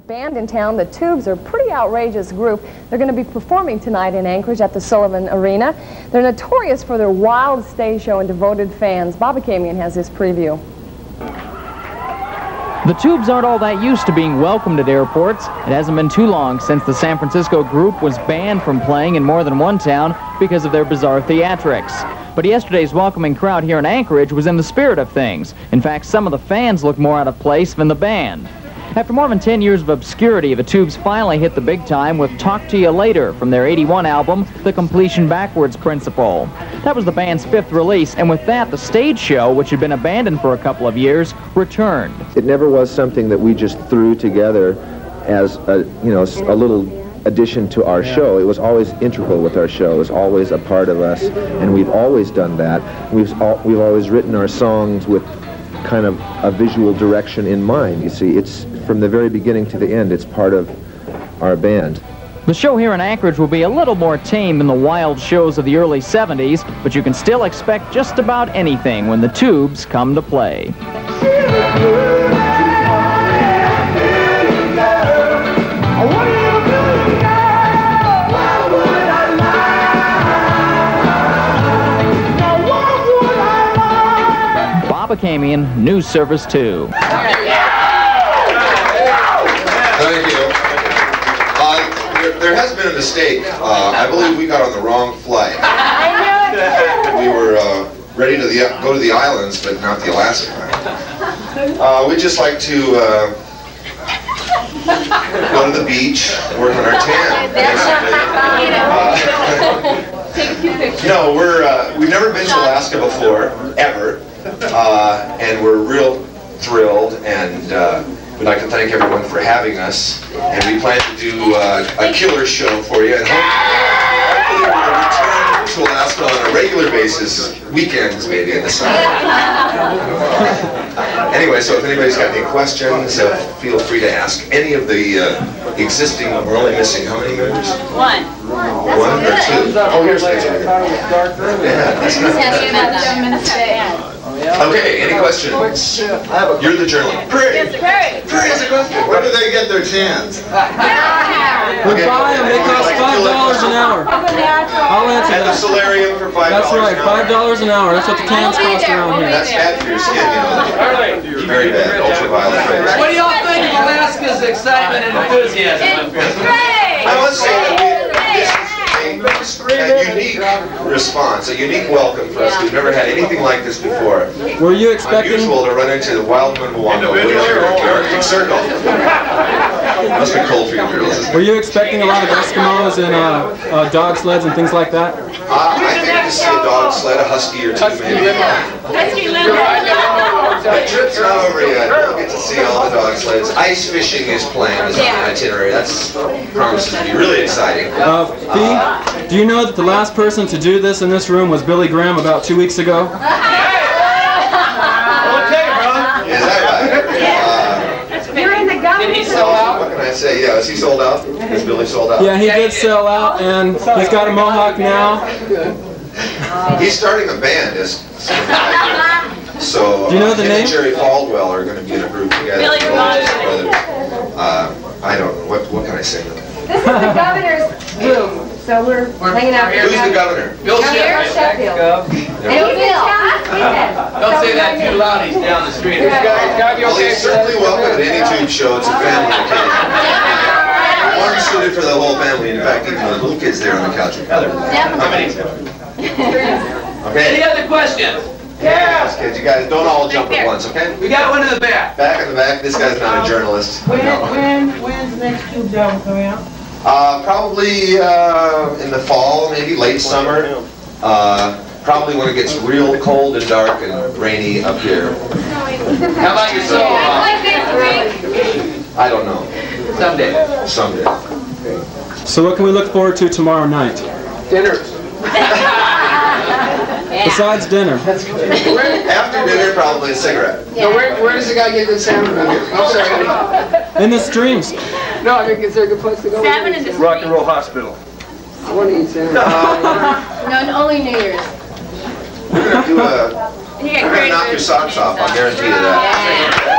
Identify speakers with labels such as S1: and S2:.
S1: Band in town, the Tubes, are a pretty outrageous group. They're going to be performing tonight in Anchorage at the Sullivan Arena. They're notorious for their wild stage show and devoted fans. Bobby Camion has this preview.
S2: The Tubes aren't all that used to being welcomed at airports. It hasn't been too long since the San Francisco group was banned from playing in more than one town because of their bizarre theatrics. But yesterday's welcoming crowd here in Anchorage was in the spirit of things. In fact, some of the fans look more out of place than the band. After more than 10 years of obscurity, the Tubes finally hit the big time with Talk to You Later from their '81 album, The Completion Backwards Principle. That was the band's 5th release, and with that, the stage show, which had been abandoned for a couple of years, returned.
S3: It never was something that we just threw together as a little addition to our show. It was always integral with our show. It was always a part of us, and we've always done that. We've always written our songs with kind of a visual direction in mind. You see, it's from the very beginning to the end, it's part of our band.
S2: The show here in Anchorage will be a little more tame than the wild shows of the early '70s, but you can still expect just about anything when the Tubes come to play. Bobby Camion, News Service 2.
S4: Thank you. There has been a mistake. I believe we got on the wrong flight. We were ready to go to the islands, but not the Alaska. We'd just like to go to the beach, work on our tan, basically. No, we've never been to Alaska before, ever, and we're real thrilled, and we'd like to thank everyone for having us, and we plan to do a killer show for you, and hopefully we'll return to Alaska on a regular basis, weekends maybe in the summer. Anyway, so if anybody's got any questions, feel free to ask any of the existing. We're only missing how many members?
S5: One.
S4: One or two? Oh, here's the yeah, that's not bad. Okay, any questions? You're the journalist. Prairie. Prairie has a question. Where do they get their chance?
S6: We buy them. They cost $5 an hour. I'll answer that.
S4: At the solarium for $5
S6: That's right, $5 an hour. That's what the cans cost around here.
S4: That's bad for your skin, you know. Very bad, ultraviolet rays.
S7: What do y'all think of Alaska's excitement and enthusiasm?
S4: I must say that this is a unique response, a unique welcome for us. We've never had anything like this before.
S6: Were you expecting?
S4: Unusual to run into the wild Mwamba way up here in the Arctic Circle. Must be cold for you girls.
S6: Were you expecting a lot of Eskimos and dog sleds and things like that?
S4: I think to see a dog sled, a husky or two maybe. The trip's not over yet. We'll get to see all the dog sleds. Ice fishing is planned as on the itinerary. That's promises to be really exciting.
S6: Fee, do you know that the last person to do this in this room was Billy Graham about 2 weeks ago?
S4: Is that right?
S5: You're in the government.
S7: Did he sell out?
S4: What can I say? Yeah, is he sold out? Is Billy sold out?
S6: Yeah, he did sell out, and he's got a mohawk now.
S4: He's starting a band. So
S6: do you know the name?
S4: Jerry Faldwell are going to be in a group together.
S5: Billy
S4: I don't know. What can I say?
S1: This is the governor's room, so we're hanging out here.
S4: Who's the governor?
S7: Bill
S1: Sheffield.
S7: Don't say that too loud, he's down the street.
S4: Well, he's certainly welcome at any Tube show. It's a family occasion. One suited for the whole family. In fact, even the little kids there on the couch. How many? Okay.
S7: Any other questions?
S4: Yes, kids, you guys don't all jump at once, okay?
S7: We got one in the back.
S4: Back in the back. This guy's not a journalist.
S7: When's the next Tube album coming out?
S4: Probably in the fall, maybe late summer. Probably when it gets real cold and dark and rainy up here.
S7: How about yourself?
S4: I don't know. Someday.
S6: So what can we look forward to tomorrow night?
S7: Dinner.
S6: Besides dinner.
S4: After dinner, probably a cigarette.
S7: So where does the guy get this salmon from here? I'm sorry.
S6: In the streams.
S7: No, I mean, is there a good place to go?
S5: Salmon in the
S8: Rock and Roll Hospital.
S7: I want to eat salmon.
S5: No, only New Year's.
S4: We're going to knock your socks off, I'll guarantee you that.